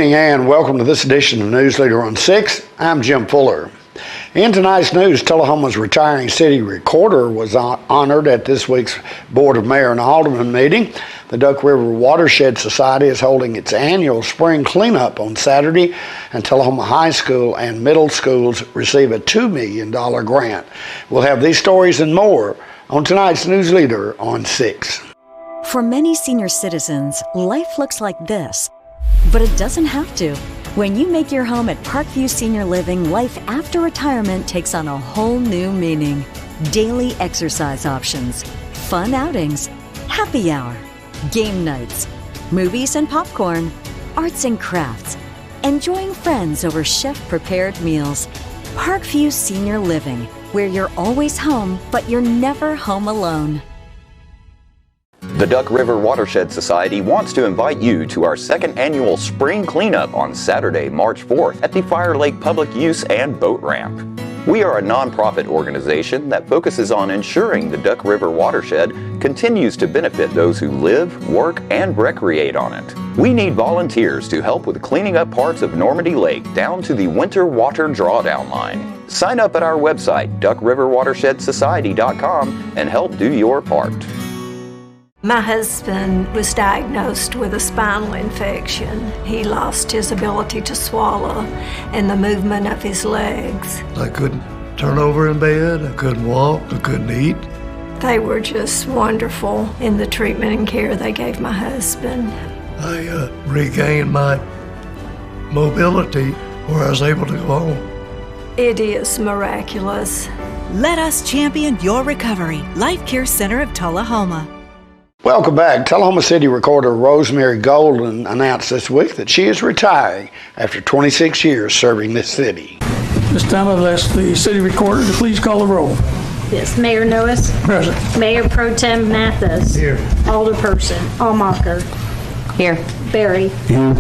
evening and welcome to this edition of News Leader on 6. I'm Jim Fuller. In tonight's news, Tullahoma's retiring city recorder was honored at this week's Board of Mayor and Alderman meeting. The Duck River Watershed Society is holding its annual spring cleanup on Saturday, and Tullahoma High School and middle schools receive a $2 million grant. We'll have these stories and more on tonight's News Leader on 6. For many senior citizens, life looks like this, but it doesn't have to. When you make your home at Parkview Senior Living, life after retirement takes on a whole new meaning. Daily exercise options, fun outings, happy hour, game nights, movies and popcorn, arts and crafts, enjoying friends over chef-prepared meals. Parkview Senior Living, where you're always home, but you're never home alone. The Duck River Watershed Society wants to invite you to our second annual spring cleanup on Saturday, March 4th at the Fire Lake Public Use and Boat Ramp. We are a nonprofit organization that focuses on ensuring the Duck River Watershed continues to benefit those who live, work, and recreate on it. We need volunteers to help with cleaning up parts of Normandy Lake down to the winter water drawdown line. Sign up at our website, duckriverwatershedsociety.com, and help do your part. My husband was diagnosed with a spinal infection. He lost his ability to swallow and the movement of his legs. I couldn't turn over in bed, I couldn't walk, I couldn't eat. They were just wonderful in the treatment and care they gave my husband. I regained my mobility where I was able to go home. It is miraculous. Let us champion your recovery. Life Care Center of Tullahoma. Welcome back. Tullahoma City Recorder Rosemary Golden announced this week that she is retiring after 26 years serving this city. This time I've asked the city recorder to please call the roll. Yes, Mayor Noes. Present. Mayor Pro Tem Mathis. Here. Alderperson Allmacher. Here. Berry. Here.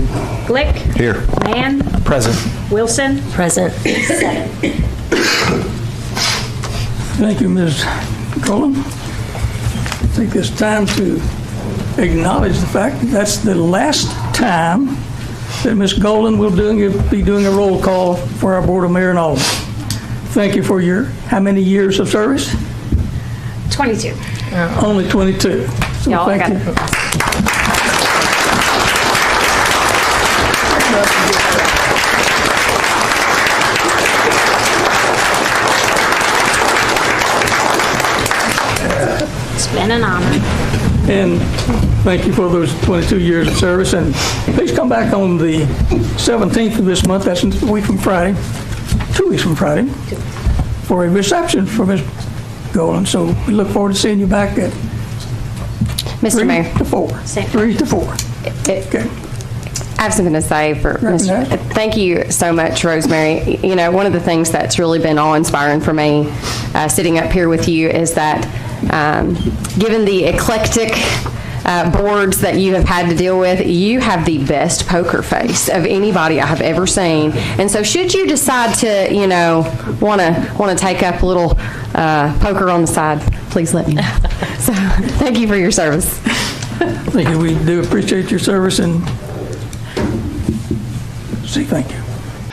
Glick. Here. Mann. Present. Wilson. Present. 7. Thank you, Ms. Golden. Take this time to acknowledge the fact that that's the last time that Ms. Golden will be doing a roll call for our Board of Mayor and Alderman. Thank you for your, how many years of service? 22. Only 22. So Y'all thank got you. It's been an honor. And thank you for those 22 years of service. And please come back on the 17th of this month, that's a week from Friday, 2 weeks from Friday, for a reception for Ms. Golden. So we look forward to seeing you back at Mr. 3 Mayor. to 4. 3 to 4. Okay. I have something to say for thank you so much, Rosemary. You know, one of the things that's really been awe-inspiring for me sitting up here with you is that given the eclectic boards that you have had to deal with, you have the best poker face of anybody I have ever seen. And so should you decide to, you know, want to take up a little poker on the side, please let me know. So thank you for your service. Thank you. We do appreciate your service and say thank you.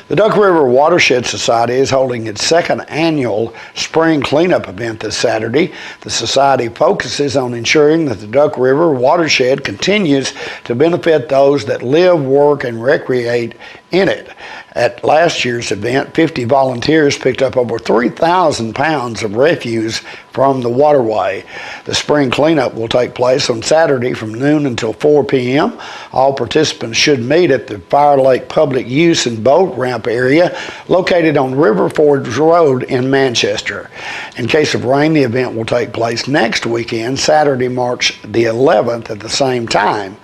The Duck River Watershed Society is holding its second annual spring cleanup event this Saturday. The society focuses on ensuring that the Duck River Watershed continues to benefit those that live, work, and recreate in it. At last year's event, 50 volunteers picked up over 3,000 pounds of refuse from the waterway. The spring cleanup will take place on Saturday from noon until 4 p.m. All participants should meet at the Fire Lake Public Use and Boat Ramp area located on River Forge Road in Manchester. In case of rain, the event will take place next weekend, Saturday, March the 11th at the same time.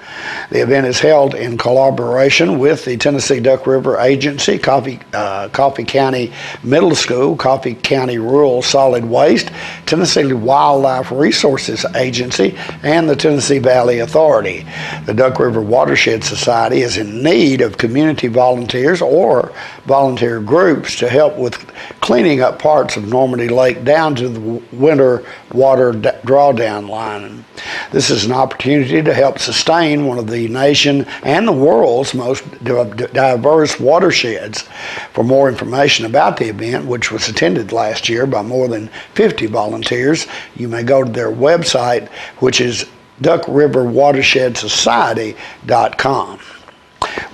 The event is held in collaboration with the Tennessee Duck River Agency, Coffee County Middle School, Coffee County Rural Solid Waste, Tennessee Wildlife Resources Agency, and the Tennessee Valley Authority. The Duck River Watershed Society is in need of community volunteers or volunteer groups to help with cleaning up parts of Normandy Lake down to the winter water drawdown line. And this is an opportunity to help sustain one of the nation and the world's most diverse watersheds. For more information about the event, which was attended last year by more than 50 volunteers, you may go to their website, which is duckriverwatershedsociety.com.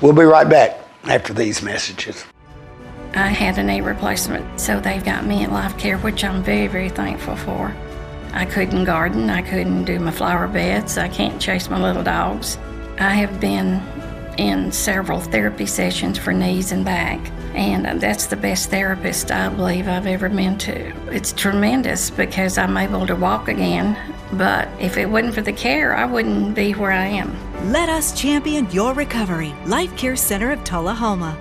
We'll be right back after these messages. I had a knee replacement, so they've got me in Life Care, which I'm very, very thankful for. I couldn't garden, I couldn't do my flower beds, I can't chase my little dogs. I have been in several therapy sessions for knees and back, and that's the best therapist I believe I've ever been to. It's tremendous because I'm able to walk again, but if it wasn't for the care, I wouldn't be where I am. Let us champion your recovery. Life Care Center of Tullahoma.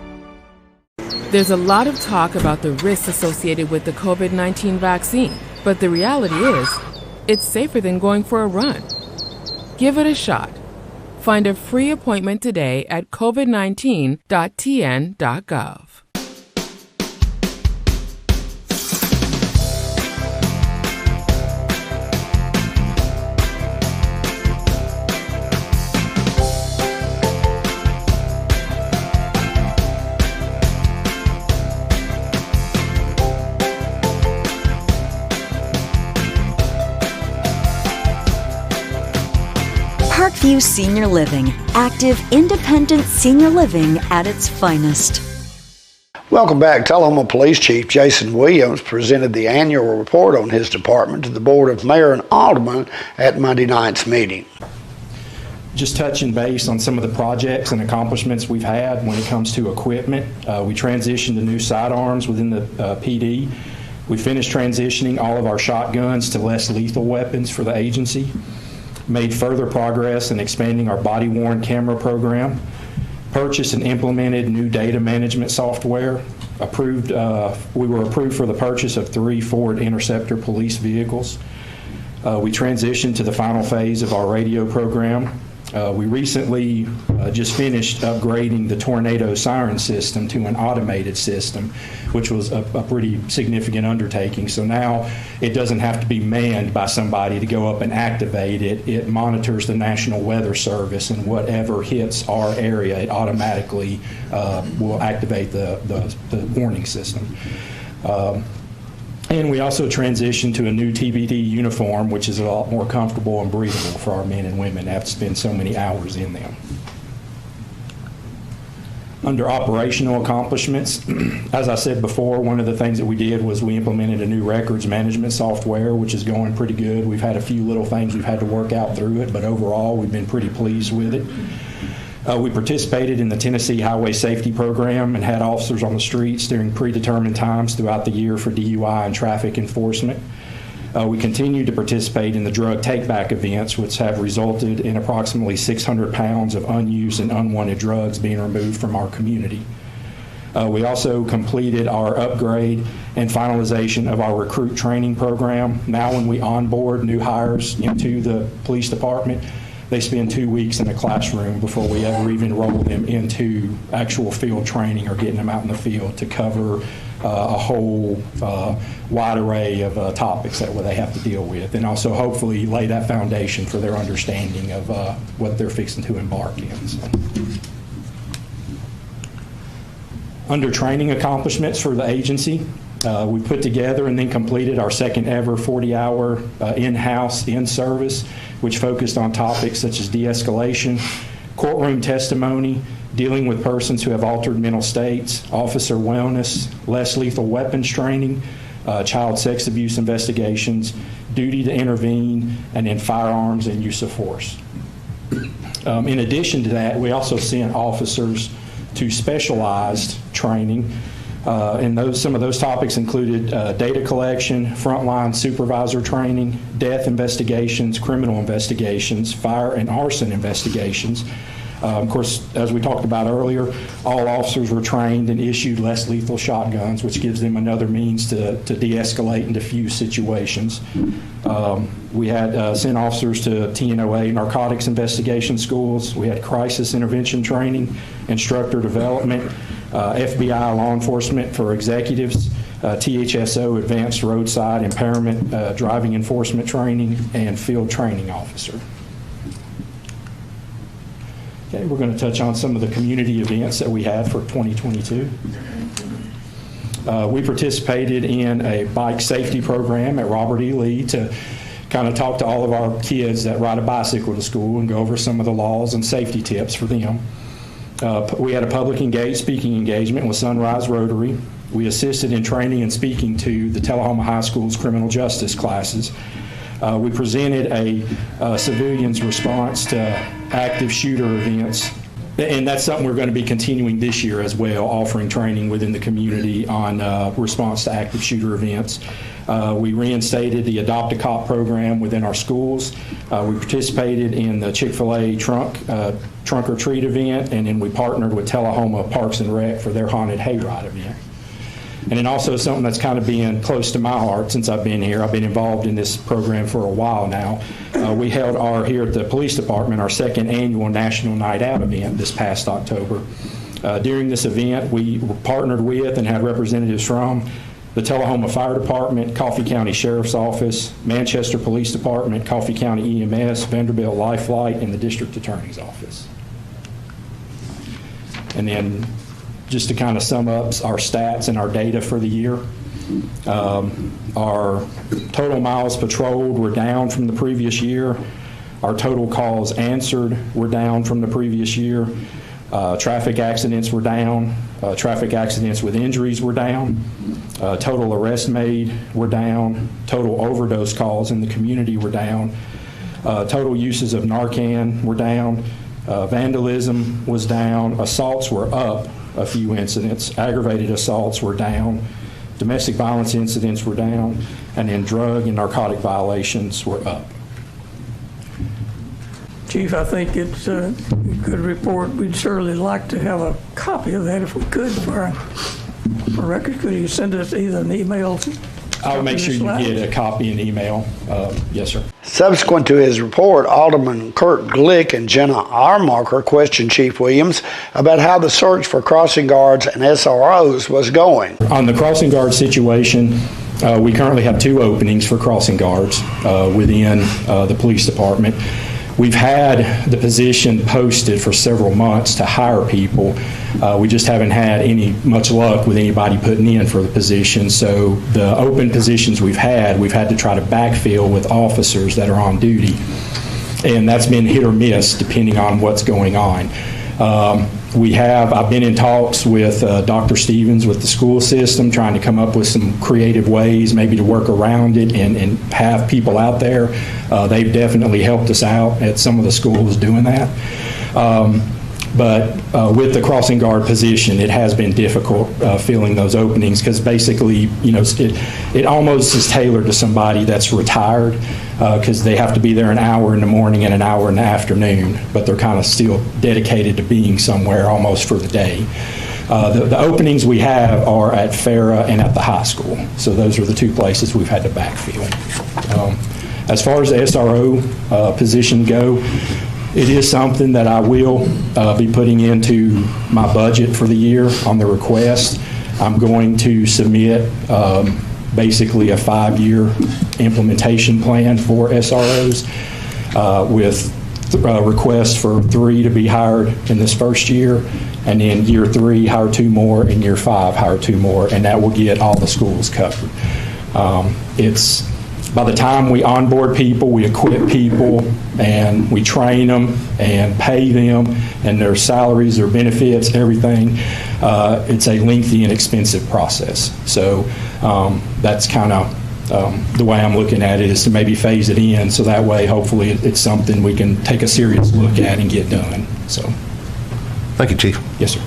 There's a lot of talk about the risks associated with the COVID-19 vaccine, but the reality is, it's safer than going for a run. Give it a shot. Find a free appointment today at covid19.tn.gov. Parkview Senior Living, active, independent senior living at its finest. Welcome back. Tullahoma Police Chief Jason Williams presented the annual report on his department to the Board of Mayor and Aldermen at Monday night's meeting. Just touching base on some of the projects and accomplishments we've had when it comes to equipment. We transitioned to new sidearms within the PD. We finished transitioning all of our shotguns to less lethal weapons for the agency. Made further progress in expanding our body-worn camera program, purchased and implemented new data management software, we were approved for the purchase of 3 Ford Interceptor police vehicles. We transitioned to the final phase of our radio program. We recently just finished upgrading the Tornado siren system to an automated system, which was a pretty significant undertaking. So now it doesn't have to be manned by somebody to go up and activate it. It monitors the National Weather Service, and whatever hits our area, it automatically will activate the warning system. And we also transitioned to a new TBD uniform, which is a lot more comfortable and breathable for our men and women to have to spend so many hours in them. Under operational accomplishments, as I said before, one of the things that we did was we implemented a new records management software, which is going pretty good. We've had a few little things we've had to work out through it, but overall we've been pretty pleased with it. We participated in the Tennessee Highway Safety Program and had officers on the streets during predetermined times throughout the year for DUI and traffic enforcement. We continue to participate in the drug take-back events, which have resulted in approximately 600 pounds of unused and unwanted drugs being removed from our community. We also completed our upgrade and finalization of our recruit training program. Now when we onboard new hires into the police department, they spend 2 weeks in a classroom before we ever even roll them into actual field training or getting them out in the field to cover a whole wide array of topics that they have to deal with, and also hopefully lay that foundation for their understanding of what they're fixing to embark in. So. Under training accomplishments for the agency, we put together and then completed our second ever 40-hour in-house in-service, which focused on topics such as de-escalation, courtroom testimony, dealing with persons who have altered mental states, officer wellness, less lethal weapons training, child sex abuse investigations, duty to intervene, and then firearms and use of force. In addition to that, we also sent officers to specialized training. And some of those topics included data collection, frontline supervisor training, death investigations, criminal investigations, fire and arson investigations, Of course, as we talked about earlier, all officers were trained and issued less lethal shotguns, which gives them another means to de-escalate and diffuse situations. We had sent officers to TNOA narcotics investigation schools. We had crisis intervention training, instructor development, FBI law enforcement for executives, THSO advanced roadside impairment driving enforcement training, and field training officer. Okay, we're going to touch on some of the community events that we had for 2022. We participated in a bike safety program at Robert E. Lee to kind of talk to all of our kids that ride a bicycle to school and go over some of the laws and safety tips for them. We had a public speaking engagement with Sunrise Rotary. We assisted in training and speaking to the Tullahoma High School's criminal justice classes. We presented a civilian's response to active shooter events, and that's something we're going to be continuing this year as well, offering training within the community on response to active shooter events. We reinstated the Adopt a Cop program within our schools. We participated in the Chick-fil-A trunk or treat event, and then we partnered with Tullahoma Parks and Rec for their haunted hayride event. And then also something that's kind of been close to my heart since I've been here. I've been involved in this program for a while now. We held here at the police department, our second annual National Night Out event this past October. During this event, we were partnered with and had representatives from the Tullahoma Fire Department, Coffee County Sheriff's Office, Manchester Police Department, Coffee County EMS, Vanderbilt Life Flight, and the District Attorney's Office. And then just to kind of sum up our stats and our data for the year, our total miles patrolled were down from the previous year. Our total calls answered were down from the previous year. Traffic accidents were down. Traffic accidents with injuries were down. Total arrests made were down. Total overdose calls in the community were down. Total uses of Narcan were down. Vandalism was down. Assaults were up a few incidents. Aggravated assaults were down. Domestic violence incidents were down. And then drug and narcotic violations were up. Chief, I think it's a good report. We'd certainly like to have a copy of that if we could for record. Could you send us either an email? I'll make sure you get a copy in email. Yes, sir. Subsequent to his report, Alderman Kurt Glick and Jenna Armarker questioned Chief Williams about how the search for crossing guards and SROs was going. On the crossing guard situation, we currently have 2 openings for crossing guards within the police department. We've had the position posted for several months to hire people. We just haven't had much luck with anybody putting in for the position. So the open positions we've had to try to backfill with officers that are on duty. And that's been hit or miss depending on what's going on. I've been in talks with Dr. Stevens with the school system, trying to come up with some creative ways maybe to work around it and have people out there. They've definitely helped us out at some of the schools doing that. But with the crossing guard position, it has been difficult filling those openings because basically, it almost is tailored to somebody that's retired because they have to be there an hour in the morning and an hour in the afternoon, but they're kind of still dedicated to being somewhere almost for the day. The openings we have are at Farah and at the high school, so those are the 2 places we've had to backfill. As far as the SRO position go, it is something that I will be putting into my budget for the year on the request. I'm going to submit basically a 5-year implementation plan for SROs with requests for 3 to be hired in this first year, and then year 3 hire 2 more, and year 5 hire 2 more, and that will get all the schools covered. By the time we onboard people, we equip people, and we train them and pay them, and their salaries, their benefits, everything, it's a lengthy and expensive process. So that's kind of the way I'm looking at it, is to maybe phase it in, so that way hopefully it's something we can take a serious look at and get done. So, thank you, Chief. Yes, sir.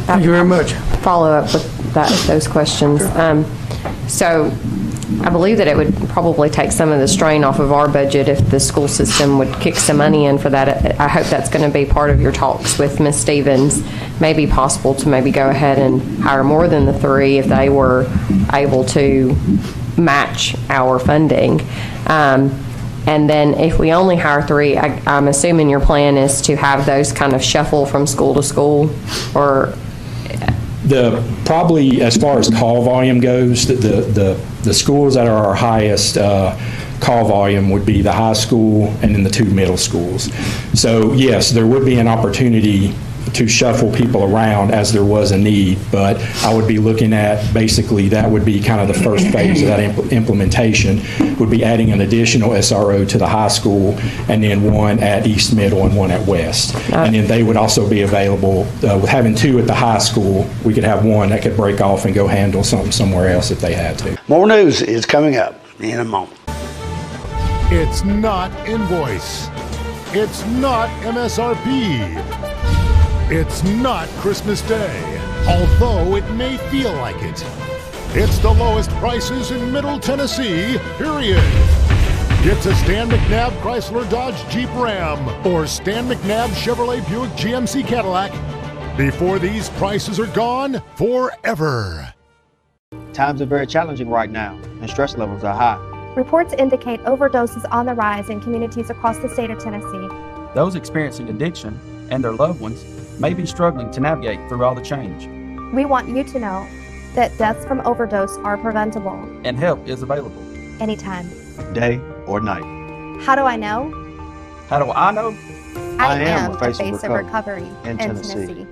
Thank you very much. Follow up with those questions. So I believe that it would probably take some of the strain off of our budget if the school system would kick some money in for that. I hope that's going to be part of your talks with Ms. Stevens. Maybe possible to maybe go ahead and hire more than the 3 if they were able to match our funding. And then if we only hire 3, I'm assuming your plan is to have those kind of shuffle from school to school, or? Probably as far as call volume goes, the schools that are our highest call volume would be the high school and then the 2 middle schools. So yes, there would be an opportunity to shuffle people around as there was a need, but I would be looking at, basically that would be kind of the first phase of that implementation, would be adding an additional SRO to the high school and then 1 at East Middle and 1 at West. And then they would also be available, with having 2 at the high school, we could have 1 that could break off and go handle something somewhere else if they had to. More news is coming up in a moment. It's not invoice. It's not MSRP. It's not Christmas Day, although it may feel like it. It's the lowest prices in Middle Tennessee, period. Get to Stan McNabb Chrysler Dodge Jeep Ram or Stan McNabb Chevrolet Buick GMC Cadillac before these prices are gone forever. Times are very challenging right now, and stress levels are high. Reports indicate overdoses on the rise in communities across the state of Tennessee. Those experiencing addiction and their loved ones may be struggling to navigate through all the change. We want you to know that deaths from overdose are preventable. And help is available. Anytime. Day or night. How do I know? How do I know? I am a face of recovery in Tennessee.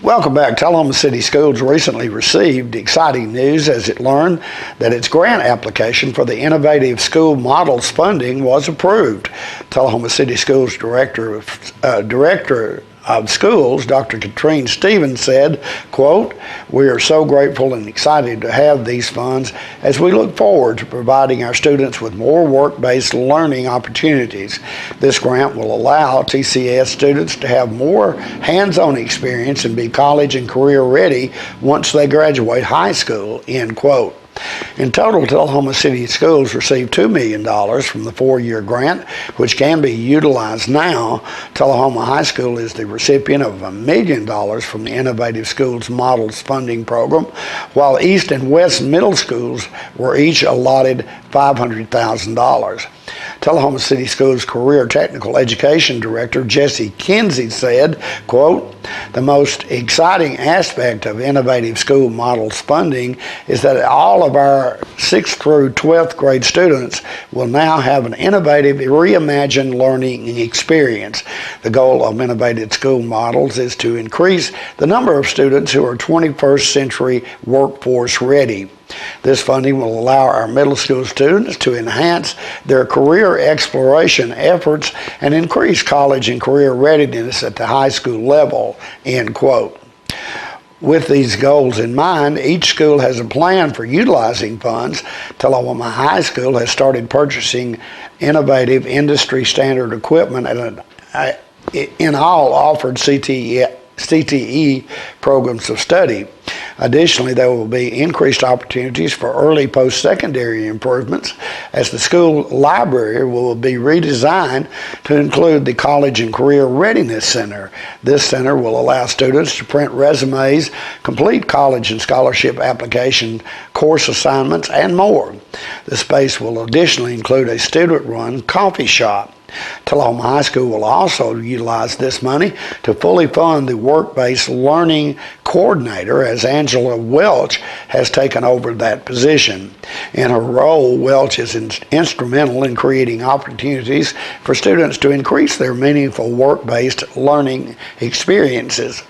Welcome back. Tullahoma City Schools recently received exciting news as it learned that its grant application for the Innovative School Models funding was approved. Tullahoma City Schools Director of Schools, Dr. Katrine Stevens, said, quote, "We are so grateful and excited to have these funds as we look forward to providing our students with more work-based learning opportunities. This grant will allow TCS students to have more hands-on experience and be college and career ready once they graduate high school," end quote. In total, Tullahoma City Schools received $2 million from the 4-year grant, which can be utilized now. Tullahoma High School is the recipient of $1 million from the Innovative Schools Models funding program, while East and West Middle Schools were each allotted $500,000. Tullahoma City Schools Career Technical Education Director Jesse Kinsey said, quote, "The most exciting aspect of Innovative School Models funding is that all of our 6th through 12th grade students will now have an innovative, reimagined learning experience. The goal of Innovative School Models is to increase the number of students who are 21st century workforce ready. This funding will allow our middle school students to enhance their career exploration efforts and increase college and career readiness at the high school level," end quote. With these goals in mind, each school has a plan for utilizing funds. Tullahoma High School has started purchasing innovative industry standard equipment in all offered CTE programs of study. Additionally, there will be increased opportunities for early post-secondary improvements as the school library will be redesigned to include the College and Career Readiness Center. This center will allow students to print resumes, complete college and scholarship application course assignments, and more. The space will additionally include a student-run coffee shop. Tullahoma High School will also utilize this money to fully fund the work-based learning coordinator, as Angela Welch has taken over that position. In her role, Welch is instrumental in creating opportunities for students to increase their meaningful work-based learning experiences.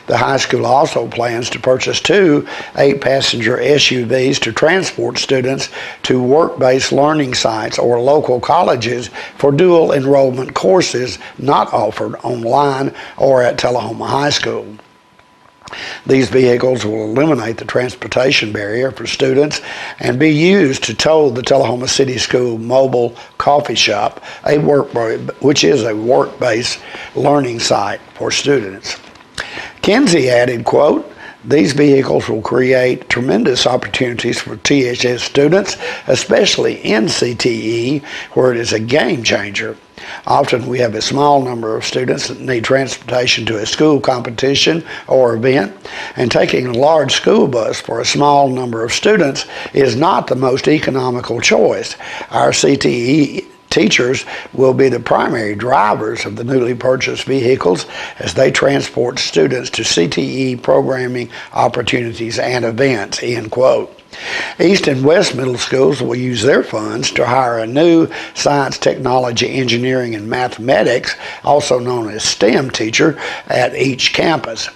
The high school also plans to purchase 2 8-passenger SUVs to transport students to work-based learning sites or local colleges for dual enrollment courses not offered online or at Tullahoma High School. These vehicles will eliminate the transportation barrier for students and be used to tow the Tullahoma City School mobile coffee shop, which is a work-based learning site for students. Kinsey added, quote, These vehicles will create tremendous opportunities for THS students, especially in CTE, where it is a game changer. Often we have a small number of students that need transportation to a school competition or event, and taking a large school bus for a small number of students is not the most economical choice. Our CTE teachers will be the primary drivers of the newly purchased vehicles as they transport students to CTE programming opportunities and events, end quote. East and West middle schools will use their funds to hire a new science, technology, engineering, and mathematics, also known as STEM teacher, at each campus.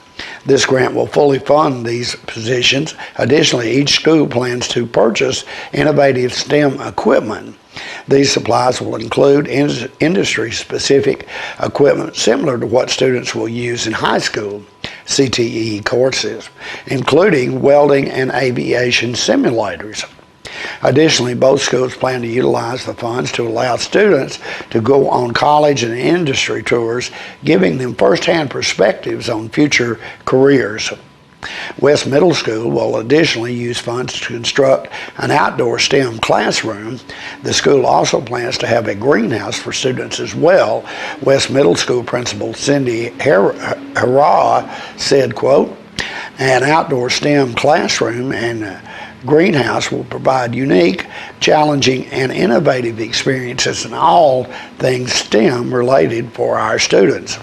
This grant will fully fund these positions. Additionally, each school plans to purchase innovative STEM equipment. These supplies will include industry-specific equipment similar to what students will use in high school CTE courses, including welding and aviation simulators. Additionally, both schools plan to utilize the funds to allow students to go on college and industry tours, giving them firsthand perspectives on future careers. West Middle School will additionally use funds to construct an outdoor STEM classroom. The school also plans to have a greenhouse for students as well. West Middle School Principal Cindy Hara said, quote, "An outdoor STEM classroom and greenhouse will provide unique, challenging, and innovative experiences in all things STEM related for our students.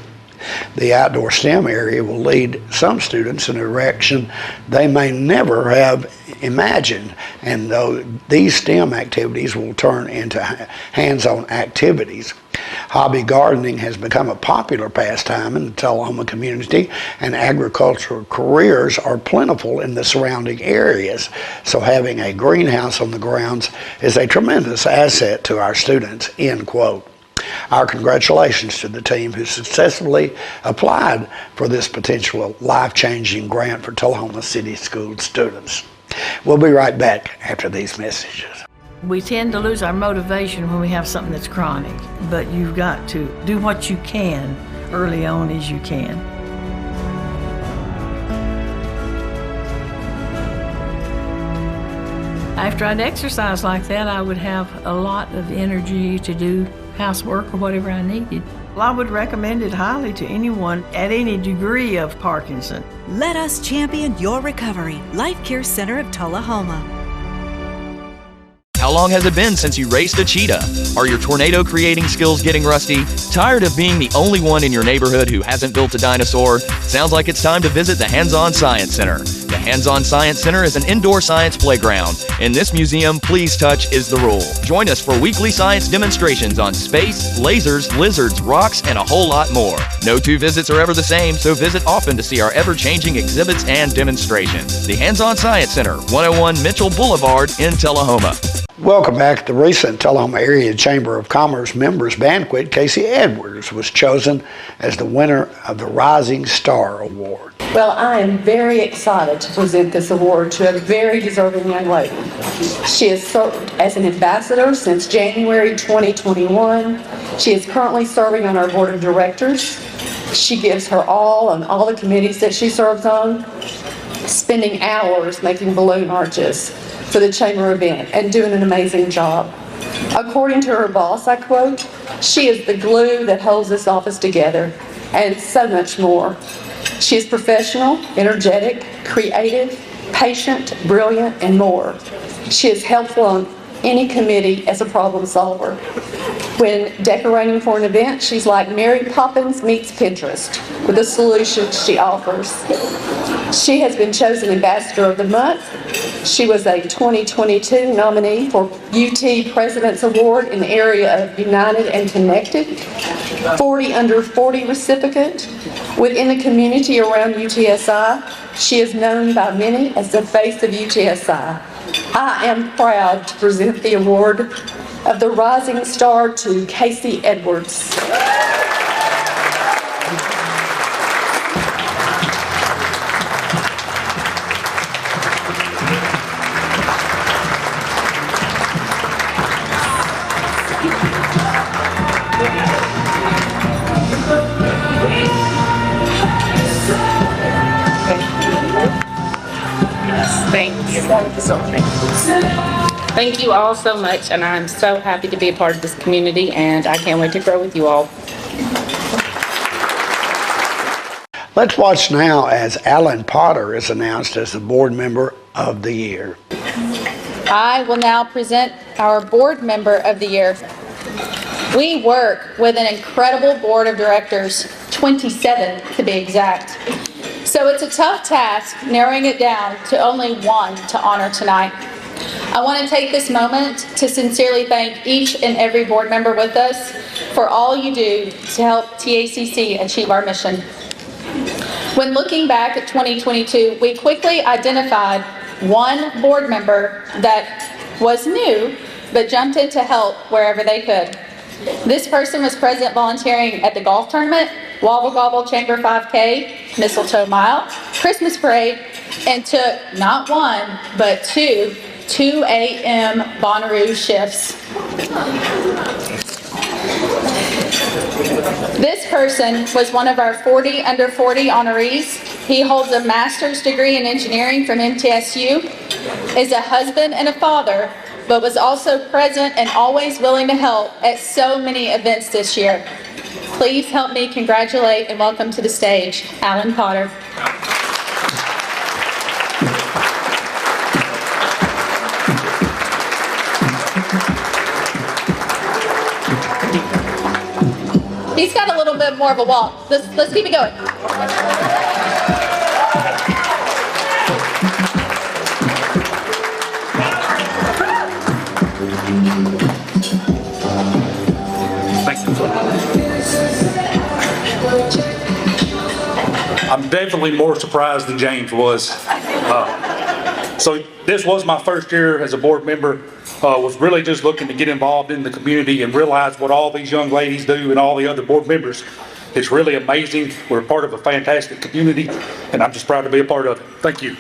The outdoor STEM area will lead some students in a direction they may never have imagined, and these STEM activities will turn into hands-on activities. Hobby gardening has become a popular pastime in the Tullahoma community, and agricultural careers are plentiful in the surrounding areas, so having a greenhouse on the grounds is a tremendous asset to our students," end quote. Our congratulations to the team who successfully applied for this potential life-changing grant for Tullahoma City School students. We'll be right back after these messages. We tend to lose our motivation when we have something that's chronic, but you've got to do what you can early on as you can. After I'd exercise like that, I would have a lot of energy to do housework or whatever I needed. Well, I would recommend it highly to anyone at any degree of Parkinson. Let us champion your recovery. Life Care Center of Tullahoma. How long has it been since you raced a cheetah? Are your tornado creating skills getting rusty? Tired of being the only one in your neighborhood who hasn't built a dinosaur? Sounds like it's time to visit the Hands-On Science Center. The Hands-On Science Center is an indoor science playground. In this museum, please touch is the rule. Join us for weekly science demonstrations on space, lasers, lizards, rocks, and a whole lot more. No two visits are ever the same, so visit often to see our ever-changing exhibits and demonstrations. The Hands-On Science Center, 101 Mitchell Boulevard in Tullahoma. Welcome back. The recent Tullahoma Area Chamber of Commerce Members Banquet, Casey Edwards was chosen as the winner of the Rising Star Award. Well, I am very excited to present this award to a very deserving young lady. She has served as an ambassador since January 2021. She is currently serving on our board of directors. She gives her all on all the committees that she serves on, spending hours making balloon arches for the chamber event and doing an amazing job. According to her boss, I quote, "She is the glue that holds this office together," and so much more. She is professional, energetic, creative, patient, brilliant, and more. She is helpful on any committee as a problem solver. When decorating for an event, she's like Mary Poppins meets Pinterest with the solutions she offers. She has been chosen Ambassador of the Month. She was a 2022 nominee for UT President's Award in the area of United and Connected, 40 under 40 recipient. Within the community around UTSI, she is known by many as the face of UTSI. I am proud to present the award of the Rising Star to Casey Edwards. Thank you all so much, and I'm so happy to be a part of this community, and I can't wait to grow with you all. Let's watch now as Alan Potter is announced as the Board Member of the Year. I will now present our Board Member of the Year. We work with an incredible board of directors, 27 to be exact. So it's a tough task narrowing it down to only one to honor tonight. I want to take this moment to sincerely thank each and every board member with us for all you do to help TACC achieve our mission. When looking back at 2022, we quickly identified one board member that was new but jumped in to help wherever they could. This person was present volunteering at the golf tournament, Wobble Gobble Chamber 5K, Mistletoe Mile, Christmas Parade, and took not one, but two 2 a.m. Bonnaroo shifts. This person was one of our 40 under 40 honorees. He holds a master's degree in engineering from MTSU, is a husband and a father, but was also present and always willing to help at so many events this year. Please help me congratulate and welcome to the stage, Alan Potter. He's got a little bit more of a walk. Let's keep it going. I'm definitely more surprised than James was. So this was my first year as a board member. Was really just looking to get involved in the community and realize what all these young ladies do and all the other board members. It's really amazing. We're part of a fantastic community, and I'm just proud to be a part of it. Thank you.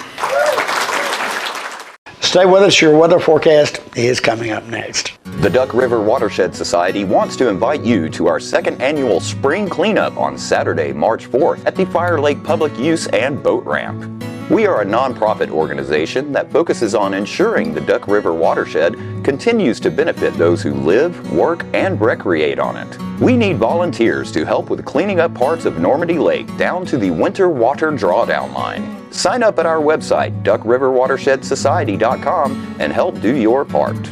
Stay with us. Your weather forecast is coming up next. The Duck River Watershed Society wants to invite you to our second annual spring cleanup on Saturday, March 4th at the Fire Lake Public Use and Boat Ramp. We are a nonprofit organization that focuses on ensuring the Duck River watershed continues to benefit those who live, work, and recreate on it. We need volunteers to help with cleaning up parts of Normandy Lake down to the winter water drawdown line. Sign up at our website, duckriverwatershedsociety.com, and help do your part.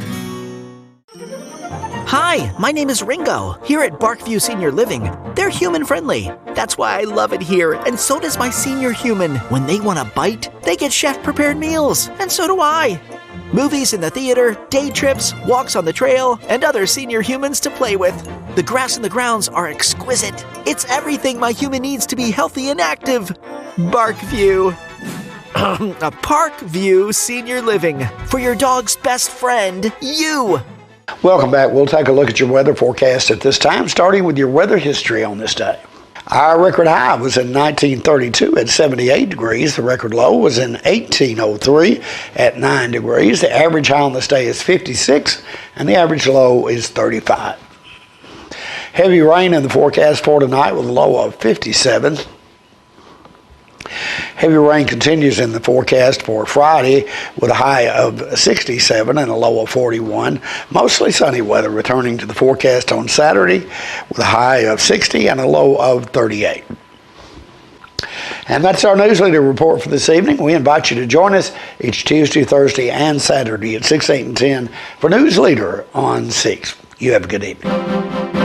Hi, my name is Ringo, here at Barkview Senior Living. They're human-friendly. That's why I love it here, and so does my senior human. When they want a bite, they get chef-prepared meals, and so do I. Movies in the theater, day trips, walks on the trail, and other senior humans to play with. The grass and the grounds are exquisite. It's everything my human needs to be healthy and active. Barkview. A Parkview Senior Living. For your dog's best friend, you. Welcome back. We'll take a look at your weather forecast at this time, starting with your weather history on this day. Our record high was in 1932 at 78 degrees. The record low was in 1803 at 9 degrees. The average high on this day is 56, and the average low is 35. Heavy rain in the forecast for tonight with a low of 57. Heavy rain continues in the forecast for Friday with a high of 67 and a low of 41. Mostly sunny weather returning to the forecast on Saturday with a high of 60 and a low of 38. And that's our news leader report for this evening. We invite you to join us each Tuesday, Thursday, and Saturday at 6, 8, and 10 for News Leader on 6. You have a good evening.